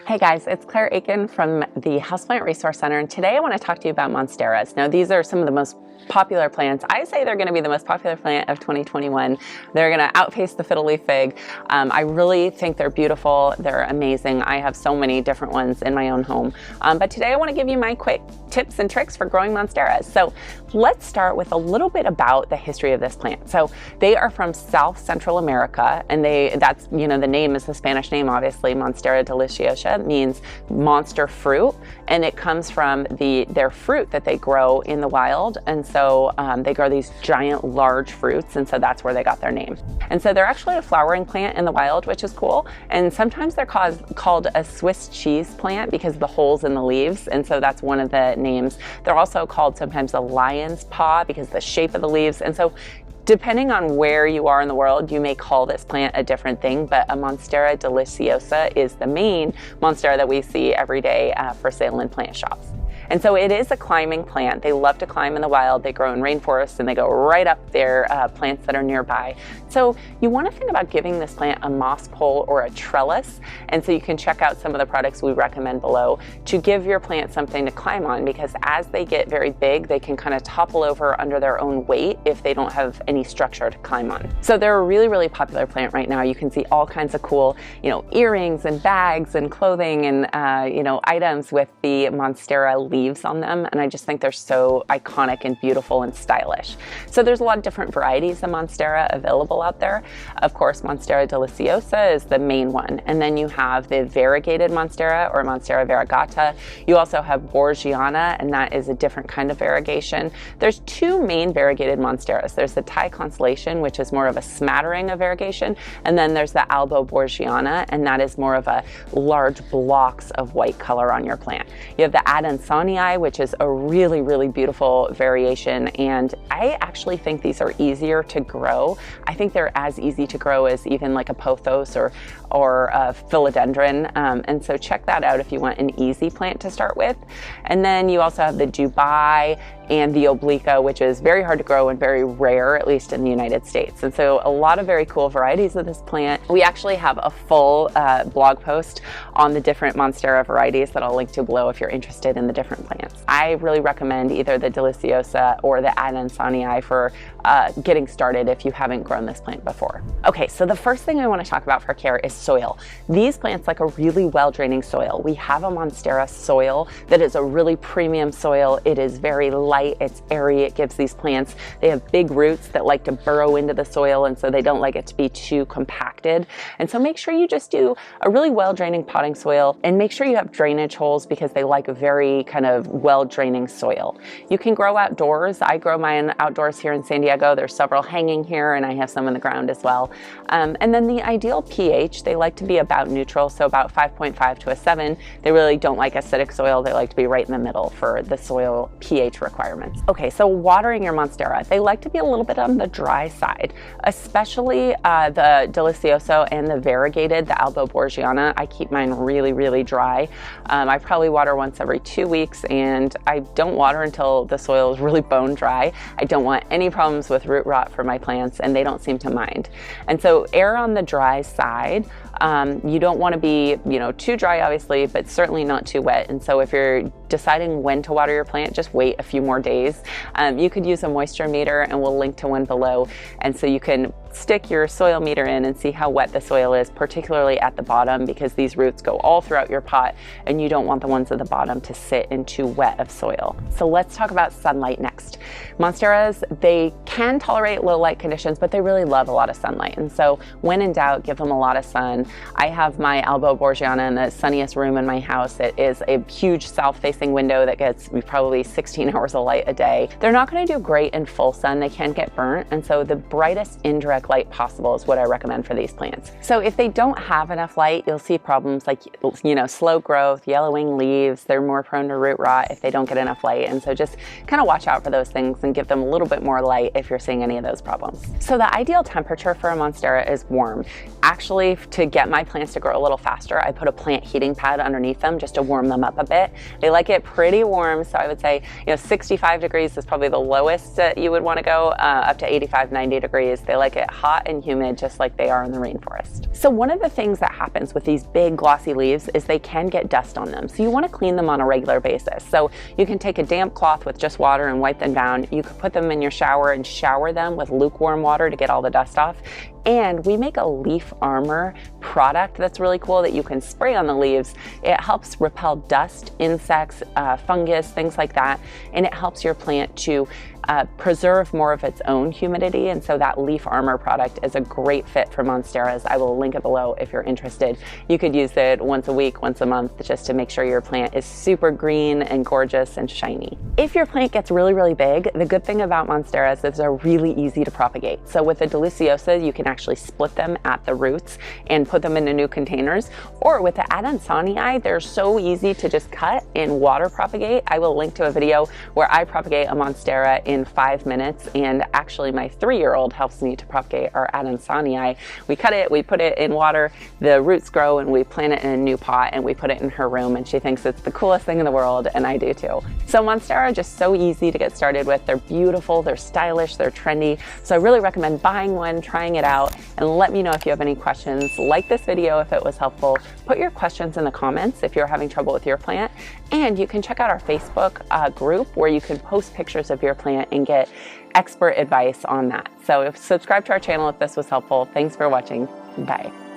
Hey guys, it's Claire Akin from the Houseplant Resource Center, and today I want to talk to you about Monsteras. Now, these are some of the most popular plants. I say they're going to be the most popular plant of 2021. They're going to outpace the fiddle leaf fig. I really think they're beautiful. They're amazing. I have so many different ones in my own home. But today I want to give you my quick tips and tricks for growing Monsteras. So let's start with a little bit about the history of this plant. So they are from South Central America, and that's the name is the Spanish name, obviously. Monstera deliciosa means monster fruit, and it comes from their fruit that they grow in the wild. And so they grow these giant, large fruits, and so that's where they got their name. And so they're actually a flowering plant in the wild, which is cool. And sometimes they're called a Swiss cheese plant because of the holes in the leaves, and so that's one of the names. They're also called sometimes a lion's paw because of the shape of the leaves. And so depending on where you are in the world, you may call this plant a different thing, but a Monstera deliciosa is the main Monstera that we see every day for sale in plant shops. And so it is a climbing plant. They love to climb in the wild. They grow in rainforests and they go right up there, plants that are nearby. So you want to think about giving this plant a moss pole or a trellis. And so you can check out some of the products we recommend below to give your plant something to climb on, because as they get very big, they can kind of topple over under their own weight if they don't have any structure to climb on. So they're a really, really popular plant right now. You can see all kinds of cool, earrings and bags and clothing and, items with the Monstera leaves on them, and I just think they're so iconic and beautiful and stylish. So there's a lot of different varieties of Monstera available out there. Of course, Monstera deliciosa is the main one, and then you have the variegated Monstera or Monstera variegata. You also have borsigiana, and that is a different kind of variegation. There's two main variegated Monsteras. There's the Thai constellation, which is more of a smattering of variegation, and then there's the albo borsigiana, and that is more of a large blocks of white color on your plant. You have the adansonii, which is a really, really beautiful variation, and I actually think these are easier to grow. I think they're as easy to grow as even like a pothos or a philodendron, and so check that out if you want an easy plant to start with. And then you also have the dubia and the obliqua, which is very hard to grow and very rare, at least in the United States. And so a lot of very cool varieties of this plant. We actually have a full blog post on the different Monstera varieties that I'll link to below if you're interested in the different plants. I really recommend either the deliciosa or the adansonii for getting started if you haven't grown this plant before. Okay, so the first thing I want to talk about for care is soil. These plants like a really well-draining soil. We have a Monstera soil that is a really premium soil. It is very light, it's airy, it gives these plants, they have big roots that like to burrow into the soil, and so they don't like it to be too compacted. And so make sure you just do a really well-draining potting soil, and make sure you have drainage holes because they like a very kind of well-draining soil. You can grow outdoors. I grow mine outdoors here in San Diego. There's several hanging here, and I have some in the ground as well. And then the ideal pH, they like to be about neutral, so about 5.5 to a 7. They really don't like acidic soil. They like to be right in the middle for the soil pH requirements. Okay, so watering your Monstera, they like to be a little bit on the dry side, especially the delicioso and the variegated, the albo borsigiana. I keep mine really, really dry. I probably water once every 2 weeks, and I don't water until the soil is really bone dry. I don't want any problems with root rot for my plants, and they don't seem to mind. And so err on the dry side. You don't want to be, too dry, obviously, but certainly not too wet. And so if you're deciding when to water your plant, just wait a few more days. You could use a moisture meter, and we'll link to one below. And so you can stick your soil meter in and see how wet the soil is, particularly at the bottom, because these roots go all throughout your pot, and you don't want the ones at the bottom to sit in too wet of soil. So let's talk about sunlight next. Monsteras, they can tolerate low light conditions, but they really love a lot of sunlight. And so when in doubt, give them a lot of sun. I have my albo borsigiana in the sunniest room in my house. It is a huge south-facing window that gets probably 16 hours of light a day. They're not going to do great in full sun. They can get burnt, and so the brightest indirect light possible is what I recommend for these plants. So if they don't have enough light, you'll see problems like, slow growth, yellowing leaves. They're more prone to root rot if they don't get enough light. And so just kind of watch out for those things and give them a little bit more light if you're seeing any of those problems. So the ideal temperature for a Monstera is warm. Actually, to get my plants to grow a little faster, I put a plant heating pad underneath them just to warm them up a bit. They like it pretty warm, so I would say 65 degrees is probably the lowest that you would want to go, up to 85, 90 degrees. They like it get hot and humid just like they are in the rainforest. So one of the things that happens with these big glossy leaves is they can get dust on them. So you want to clean them on a regular basis. So you can take a damp cloth with just water and wipe them down. You could put them in your shower and shower them with lukewarm water to get all the dust off. And we make a leaf armor product that's really cool that you can spray on the leaves. It helps repel dust, insects, fungus, things like that. And it helps your plant to preserve more of its own humidity. And so that leaf armor product is a great fit for Monsteras. I will link it below if you're interested. You could use it once a week, once a month, just to make sure your plant is super green and gorgeous and shiny. If your plant gets really, really big, the good thing about Monsteras is they're really easy to propagate. So with the deliciosa, you can actually split them at the roots and put them into new containers. Or with the adansonii, they're so easy to just cut and water propagate. I will link to a video where I propagate a Monstera in 5 minutes, and actually my 3-year-old helps me to propagate our adansonii. We cut it, we put it in water, the roots grow, and we plant it in a new pot, and we put it in her room, and she thinks it's the coolest thing in the world, and I do too. So Monstera are just so easy to get started with. They're beautiful, they're stylish, they're trendy, so I really recommend buying one, trying it out, and let me know if you have any questions. Like this video if it was helpful. Put your questions in the comments if you're having trouble with your plant, and you can check out our Facebook group where you can post pictures of your plant and get expert advice on that. So subscribe to our channel if this was helpful. Thanks for watching. Bye.